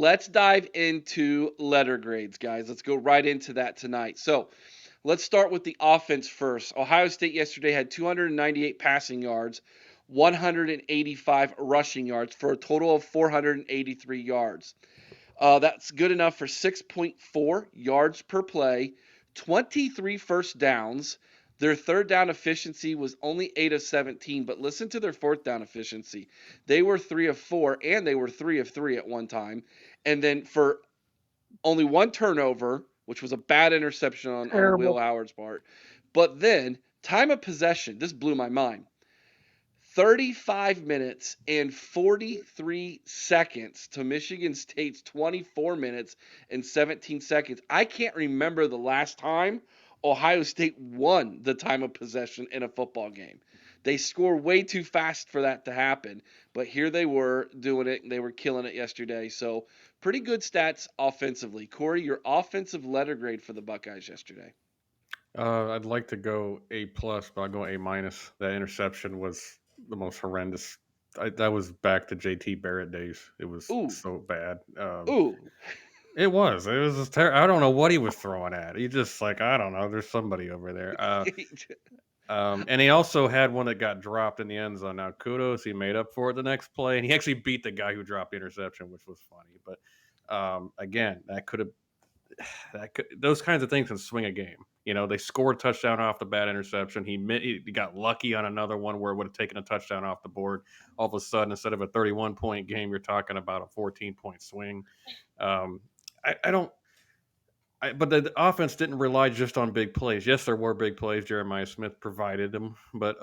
let's dive into letter grades, guys. Let's go right into that tonight. So let's start with the offense first. Ohio State yesterday had 298 passing yards, 185 rushing yards for a total of 483 yards. That's good enough for 6.4 yards per play, 23 first downs. Their third down efficiency was only 8 of 17, but listen to their fourth down efficiency. They were 3 of 4, and they were 3 of 3 at one time. And then for only one turnover, which was a bad interception on Will Terrible. Howard's part. But then, time of possession, this blew my mind. 35 minutes and 43 seconds to Michigan State's 24 minutes and 17 seconds. I can't remember the last time Ohio State won the time of possession in a football game. They score way too fast for that to happen, but here they were doing it, and they were killing it yesterday. So, pretty good stats offensively. Cory, your offensive letter grade for the Buckeyes yesterday. I'd like to go A plus, but I'll go A minus. That interception was the most horrendous. That was back to JT Barrett days. It was Ooh, so bad. ooh. It was. It was just I don't know what he was throwing at. He just like I don't know. There's somebody over there. And he also had one that got dropped in the end zone. Now kudos, he made up for it the next play, and he actually beat the guy who dropped the interception, which was funny. But again, that could have those kinds of things can swing a game. They scored a touchdown off the bad interception. He got lucky on another one where it would have taken a touchdown off the board. All of a sudden, instead of a 31-point game, you're talking about a 14-point swing. Um, I don't. But the offense didn't rely just on big plays. Yes, there were big plays. Jeremiah Smith provided them, but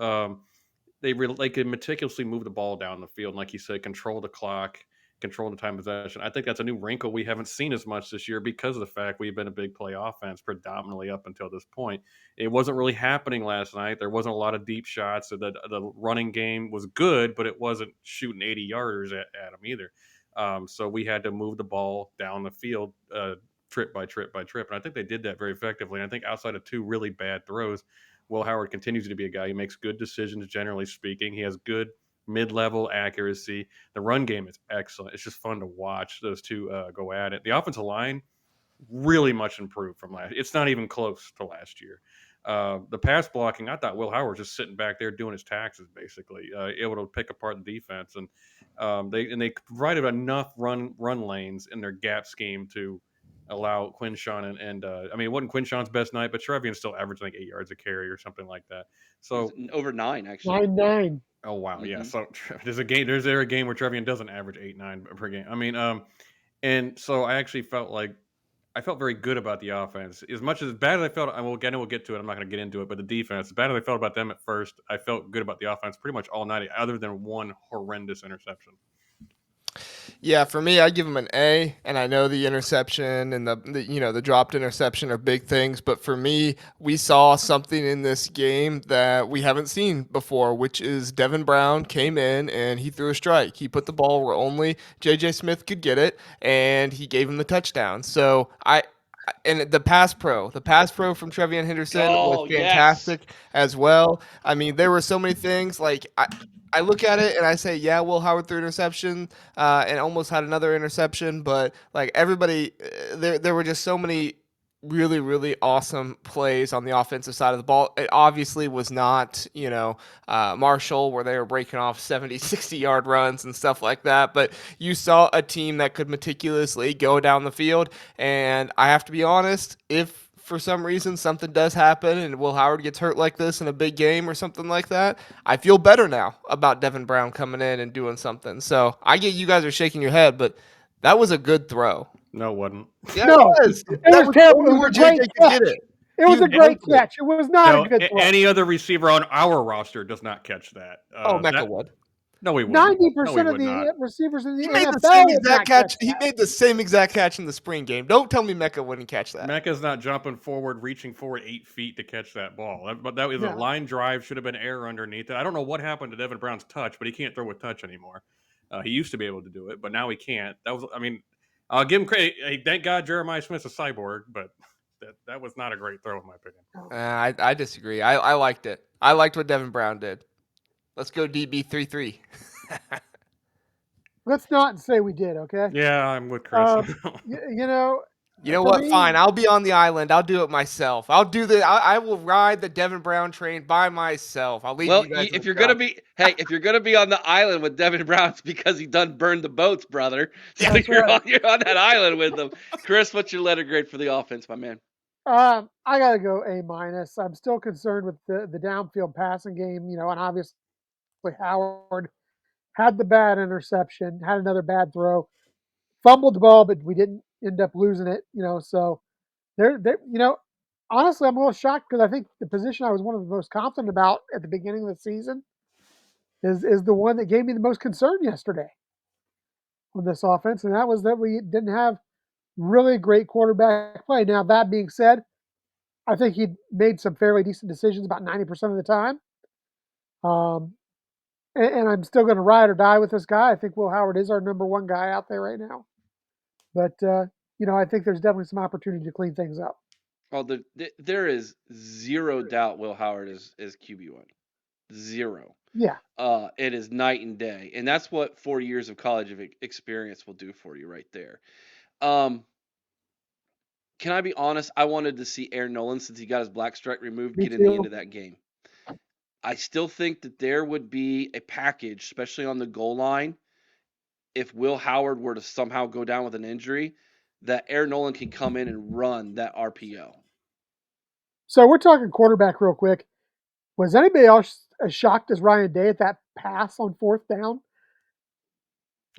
they could meticulously move the ball down the field, and like you said, control the clock, control the time possession. I think that's a new wrinkle we haven't seen as much this year because of the fact we've been a big play offense predominantly up until this point. It wasn't really happening last night. There wasn't a lot of deep shots. So the running game was good, but it wasn't shooting 80 yarders at them either. So we had to move the ball down the field. Trip by trip by trip. And I think they did that very effectively. And I think outside of two really bad throws, Will Howard continues to be a guy who makes good decisions, generally speaking. He has good mid-level accuracy. The run game is excellent. It's just fun to watch those two go at it. The offensive line really much improved from last. It's not even close to last year. The pass blocking, I thought Will Howard was just sitting back there doing his taxes, basically, able to pick apart the defense, and they provided enough run lanes in their gap scheme to allow Quinshawn and I mean, it wasn't Quinshawn's best night, but Trevian still averaged like 8 yards a carry or something like that. It was So, over 9, actually. 9-9. oh wow, yeah. Hmm. So there's a game. There's there a game where Trevian doesn't average 8-9 per game. I mean, and so I actually felt like I felt very good about the offense. As much as bad as I felt, we'll get to it. I'm not going to get into it, but the defense, as bad as I felt about them at first, I felt good about the offense pretty much all night, other than one horrendous interception. Yeah, for me, I give him an A, and I know the interception and the dropped interception are big things, but for me, we saw something in this game that we haven't seen before, which is Devin Brown came in and he threw a strike. He put the ball where only J.J. Smith could get it, and he gave him the touchdown. So and the pass pro from Trevian Henderson was Oh, yes. fantastic as well. I mean, there were so many things like I look at it and I say, yeah, Will Howard threw interception and almost had another interception, but like everybody, there were just so many really, really awesome plays on the offensive side of the ball. It obviously was not, Marshall, where they were breaking off 70, 60-yard runs and stuff like that, but you saw a team that could meticulously go down the field, and I have to be honest, if for some reason something does happen and Will Howard gets hurt like this in a big game or something like that, I feel better now about Devin Brown coming in and doing something. So I get you guys are shaking your head, but that was a good throw. No, it wasn't. Yeah, it No, was. it That was was terrible. It only was where a great JJ could catch. get it. It He was was a great open. catch. It was not a No, good throw. any other receiver on our roster does not catch that. Oh, Mecca would. No, he wouldn't. No, he 90% of would not. the receivers in the He made the NFL same would exact not catch catch. He that. made the same exact catch in the spring game. Don't tell me Mecca wouldn't catch that. Mecca's not jumping forward, reaching forward 8 feet to catch that ball. But that was a No. line drive. Should have been air underneath it. I don't know what happened to Devin Brown's touch, but he can't throw with touch anymore. He used to be able to do it, but now he can't. I mean, I'll give him credit. Hey, thank God Jeremiah Smith's a cyborg, but that was not a great throw in my opinion. I disagree. I liked it. I liked what Devin Brown did. Let's go DB 3-3. let's not say we did. Okay. Yeah, I'm with Chris. Um, you know, You know for what? Fine. me, I'll be on the island. I'll do it myself. I will ride the Devin Brown train by myself. I'll leave Well, you guys in if the you're gonna crowd. be, hey, if you're gonna be on the island with Devin Brown, it's because he done burned the boats, brother. So that's right. you're on that island with them. Chris, what's your letter grade for the offense, my man? I gotta go A minus. I'm still concerned with the downfield passing game. And obviously Howard had the bad interception, had another bad throw, fumbled the ball, but we didn't end up losing it. So they're honestly, I'm a little shocked because I think the position I was one of the most confident about at the beginning of the season is the one that gave me the most concern yesterday on this offense, and that was that we didn't have really great quarterback play. Now that being said, I think he made some fairly decent decisions about 90% of the time. Um, and I'm still going to ride or die with this guy. I think Will Howard is our number one guy out there right now. But I think there's definitely some opportunity to clean things up. Oh, there is zero doubt Will Howard is QB1. Zero. Yeah, It is night and day, and that's what 4 years of college experience will do for you right there. Um, can I be honest? I wanted to see Aaron Nolan, since he got his black stripe removed, me get in the end too. of that game. I still think that there would be a package, especially on the goal line, if Will Howard were to somehow go down with an injury, that Aaron Nolan can come in and run that RPO. So we're talking quarterback real quick. Was anybody else as shocked as Ryan Day at that pass on fourth down?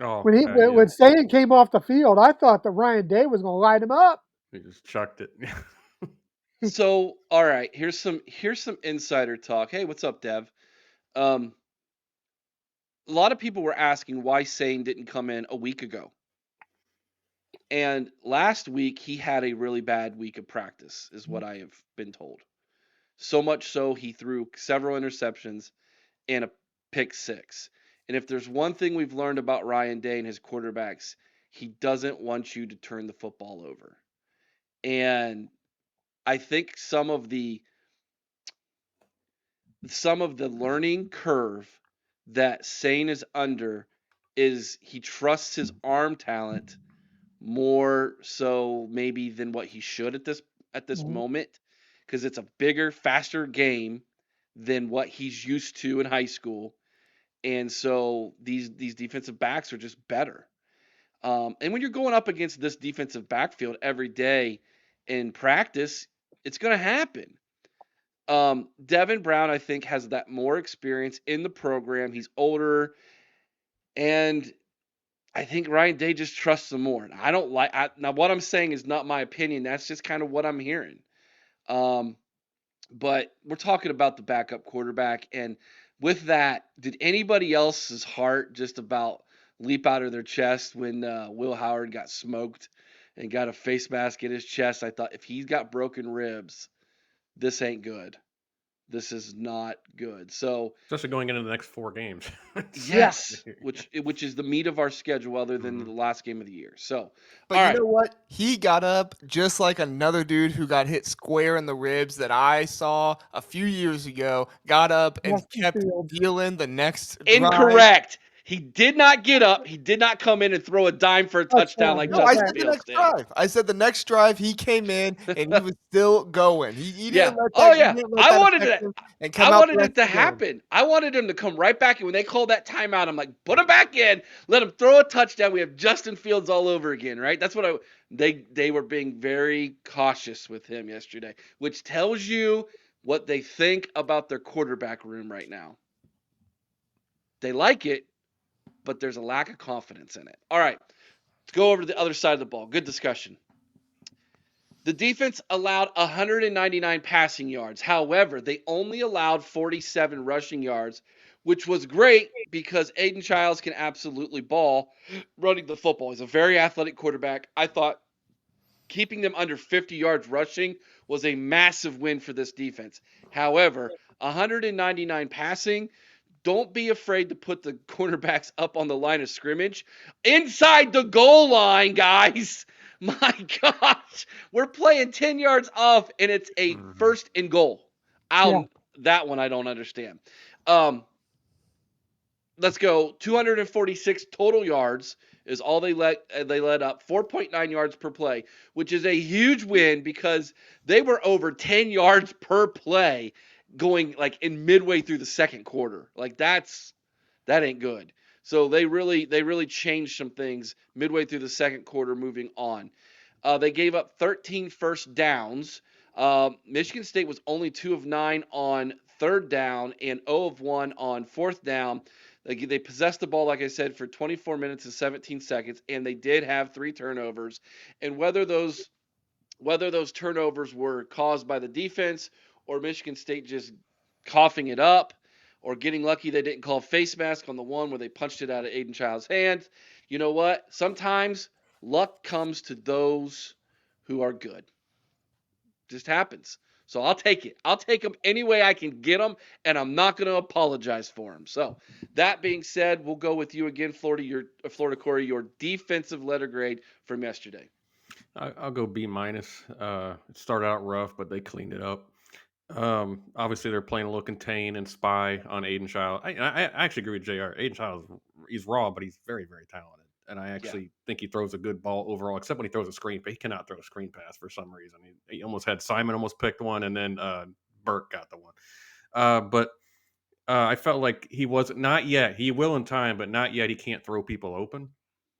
Oh, When he yeah. when Stan came off the field, I thought that Ryan Day was going to light him up. He just chucked it. So, all right, here's some insider talk. Hey, what's up, Dev? Um, a lot of people were asking why Sane didn't come in a week ago. And last week he had a really bad week of practice, is what I have been told. So much so he threw several interceptions and a pick six. And if there's one thing we've learned about Ryan Day and his quarterbacks, he doesn't want you to turn the football over. And I think some of the learning curve that Sane is under is he trusts his arm talent more so maybe than what he should at this Mhm. moment, because it's a bigger, faster game than what he's used to in high school. And so these defensive backs are just better. And when you're going up against this defensive backfield every day in practice, it's going to happen. Devin Brown, I think, has that more experience in the program. He's older, and I think Ryan Day just trusts him more. I don't like. Now, what I'm saying is not my opinion. That's just kind of what I'm hearing. Um, but we're talking about the backup quarterback, and with that, did anybody else's heart just about leap out of their chest when Will Howard got smoked and got a face mask in his chest? I thought if he's got broken ribs, this ain't good. This is not good. So Especially going into the next 4 games. Yeah. yes, which is the meat of our schedule, other than Mhm. the last game of the year. So But all you right, know what? He got up just like another dude who got hit square in the ribs that I saw a few years ago. Got up and Justin kept Fields. dealing the next drive. incorrect. He did not get up. He did not come in and throw a dime for a touchdown Touchdown. like No, I Justin Okay. said the Fields next did. drive. I said the next drive he came in and he was still going. He Yeah. didn't let Oh that he yeah. didn't let I that wanted affect it. him and I come out the wanted rest it to of the game. happen. I wanted him to come right back in when they called that timeout. I'm like, put him back in. Let him throw a touchdown. We have Justin Fields all over again, right? That's what they were being very cautious with him yesterday, which tells you what they think about their quarterback room right now. They like it, but there's a lack of confidence in it. All right, let's go over to the other side of the ball. Good discussion. The defense allowed 199 passing yards. However, they only allowed 47 rushing yards, which was great because Aiden Childs can absolutely ball running the football. He's a very athletic quarterback. I thought keeping them under 50 yards rushing was a massive win for this defense. However, 199 passing, don't be afraid to put the cornerbacks up on the line of scrimmage. Inside the goal line, guys. My gosh. We're playing 10 yards off and it's a Mhm. first and goal. Yeah. That one I don't understand. Um, let's go. 246 total yards is all they let up. 4.9 yards per play, which is a huge win because they were over 10 yards per play going like in midway through the second quarter. Like that ain't good. So they really changed some things midway through the second quarter moving on. They gave up 13 first downs. Michigan State was only 2 of 9 on third down and 0 of 1 on fourth down. They possessed the ball, like I said, for 24 minutes and 17 seconds, and they did have 3 turnovers. And whether those turnovers were caused by the defense or Michigan State just coughing it up or getting lucky they didn't call face mask on the one where they punched it out of Aiden Child's hand, you know what? Sometimes luck comes to those who are good. Just happens. So I'll take it. I'll take them any way I can get them, and I'm not going to apologize for them. So that being said, we'll go with you again, Florida Cory, your defensive letter grade from yesterday. I'll go B minus. It started out rough, but they cleaned it up. Obviously, they're playing a little contain and spy on Aiden Child. I actually agree with Jr. Aiden Child he's raw, but he's very very talented, and I Yeah. actually think he throws a good ball overall. Except when he throws a screen, but he cannot throw a screen pass for some reason. He almost had Simon almost picked one, and then Burke got the one. But I felt like he wasn't not yet. He will in time, but not yet. He can't throw people open.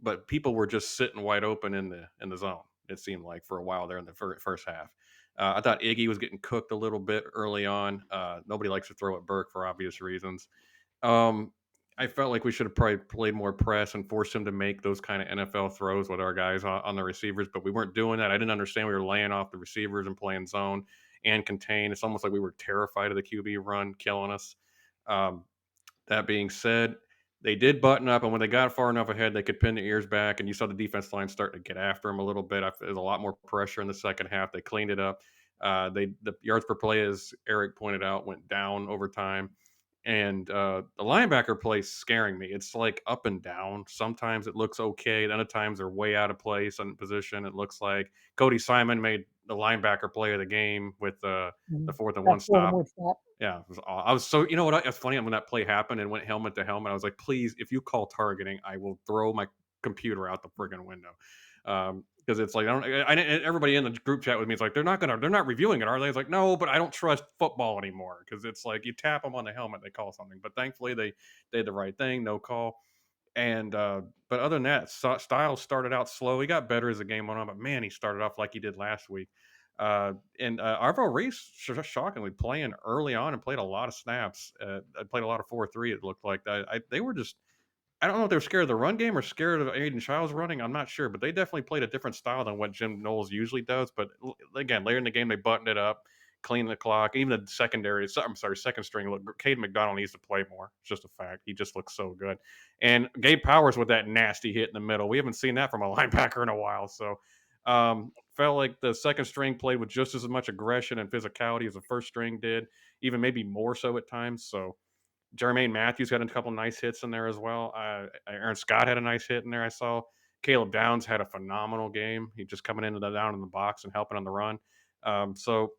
But people were just sitting wide open in the zone. It seemed like for a while there in the first half. I thought Iggy was getting cooked a little bit early on. Nobody likes to throw at Burke for obvious reasons. Um, I felt like we should have probably played more press and forced him to make those kind of NFL throws with our guys on the receivers, but we weren't doing that. I didn't understand we were laying off the receivers and playing zone and contain. It's almost like we were terrified of the QB run killing us. Um, that being said, they did button up, and when they got far enough ahead, they could pin their ears back, and you saw the defense line start to get after them a little bit. There's a lot more pressure in the second half. They cleaned it up. The yards per play, as Eric pointed out, went down over time, and the linebacker play is scaring me. It's like up and down. Sometimes it looks okay, then at times they're way out of place in position. It looks like Cody Simon made the linebacker play of the game with the fourth and That one fourth and stop. one stop. Yeah, I was so you know what? It's funny when that play happened and went helmet to helmet. I was like, please, if you call targeting, I will throw my computer out the friggin' window. Because it's like everybody in the group chat with me is like they're not reviewing it, are they? It's like no, but I don't trust football anymore because it's like you tap them on the helmet, they call something. But thankfully they did the right thing, no call. And but other than that, Styles started out slow. He got better as the game went on, but man, he started off like he did last week. And Arvo Reese, shockingly, playing early on and played a lot of snaps. Played a lot of 4-3. It looked like they were just. I don't know if they were scared of the run game or scared of Aiden Childs running. I'm not sure, but they definitely played a different style than what Jim Knowles usually does. But again, later in the game, they buttoned it up, cleaned the clock. Even the secondary, I'm sorry, second string. Look, Cade McDonald needs to play more. It's just a fact. He just looks so good. And Gabe Powers with that nasty hit in the middle. We haven't seen that from a linebacker in a while. So felt like the second string played with just as much aggression and physicality as the first string did, even maybe more so at times. So Jermaine Matthews had a couple nice hits in there as well. Aaron Scott had a nice hit in there. I saw Caleb Downs had a phenomenal game. He just coming into the down in the box and helping on the run. So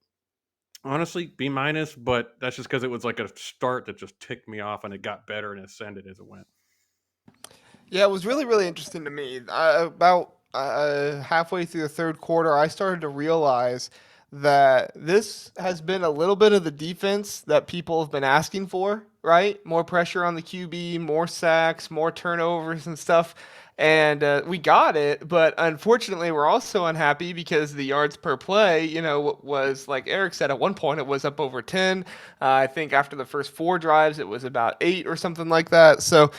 honestly, B minus, but that's just because it was like a start that just ticked me off and it got better and ascended as it went. Yeah, it was really, really interesting to me. About halfway through the third quarter, I started to realize that this has been a little bit of the defense that people have been asking for, right? More pressure on the QB, more sacks, more turnovers and stuff. And we got it, but unfortunately, we're also unhappy because the yards per play, was like Eric said, at one point it was up over 10. I think after the first 4 drives, it was about 8 or something like that. So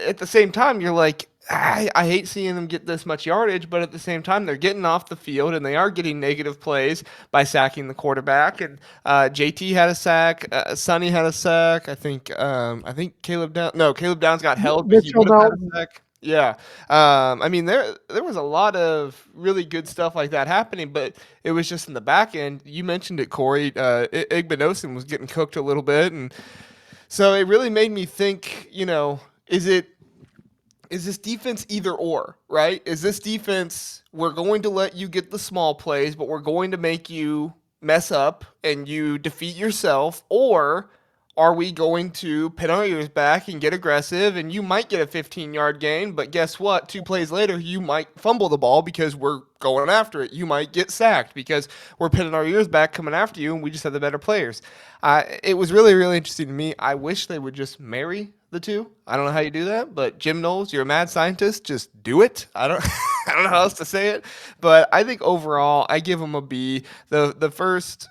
at the same time, you're like, I hate seeing them get this much yardage, but at the same time, they're getting off the field and they are getting negative plays by sacking the quarterback. And JT had a sack, Sonny had a sack. I think Caleb Downs got held, but he Mitchell would have had Melton. a sack. Yeah, I mean there was a lot of really good stuff like that happening, but it was just in the back end. You mentioned it, Cory. Igbinosin was getting cooked a little bit, and so it really made me think. Is this defense either or, right? Is this defense, we're going to let you get the small plays, but we're going to make you mess up and you defeat yourself? Or are we going to pin our ears back and get aggressive? And you might get a 15-yard gain, but guess what? 2 plays later, you might fumble the ball because we're going after it. You might get sacked because we're pinning our ears back coming after you, and we just have the better players. It was really, really interesting to me. I wish they would just marry the two. I don't know how you do that, but Jim Knowles, you're a mad scientist. Just do it. I don't. I don't know how else to say it, but I think overall I give them a B. The first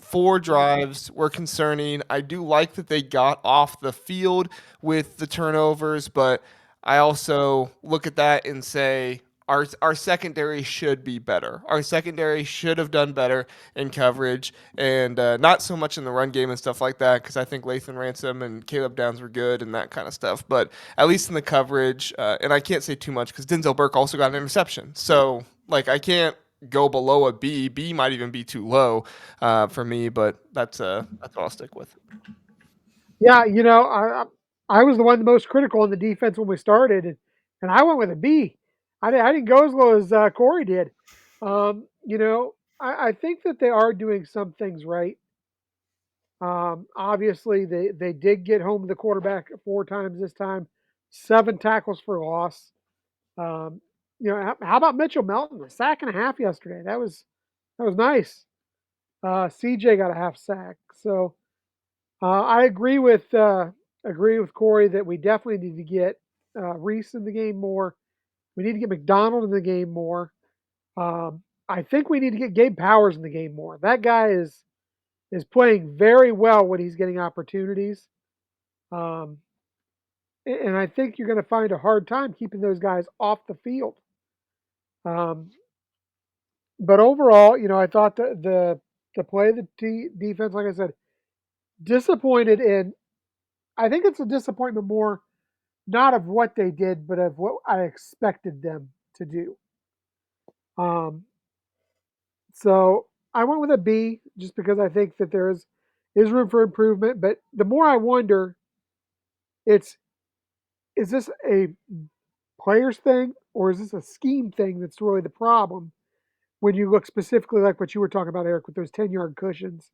4 drives were concerning. I do like that they got off the field with the turnovers, but I also look at that and say our secondary should be better. Our secondary should have done better in coverage and not so much in the run game and stuff like that because I think Lathan Ransom and Caleb Downs were good and that kind of stuff. But at least in the coverage, and I can't say too much because Denzel Burke also got an interception. So like I can't go below a B. B might even be too low for me, but that's what I'll stick with. Yeah, I was the one the most critical in the defense when we started, and I went with a B. I didn't go as low as Corey did. I think that they are doing some things right. Obviously, they did get home the quarterback 4 times this time, 7 tackles for loss. Um, how about Mitchell Melton? A sack and a half yesterday. That was nice. CJ got a half sack. So I agree with Corey that we definitely need to get Reese in the game more. We need to get McDonald in the game more. I think we need to get Gabe Powers in the game more. That guy is playing very well when he's getting opportunities. Um, and I think you're going to find a hard time keeping those guys off the field. Um, but overall, I thought the play of the defense, like I said, disappointed in. I think it's a disappointment more not of what they did, but of what I expected them to do. Um, so I went with a B just because I think that is room for improvement. But the more I wonder, it's is this a players thing or is this a scheme thing that's really the problem when you look specifically like what you were talking about, Eric, with those 10-yard cushions?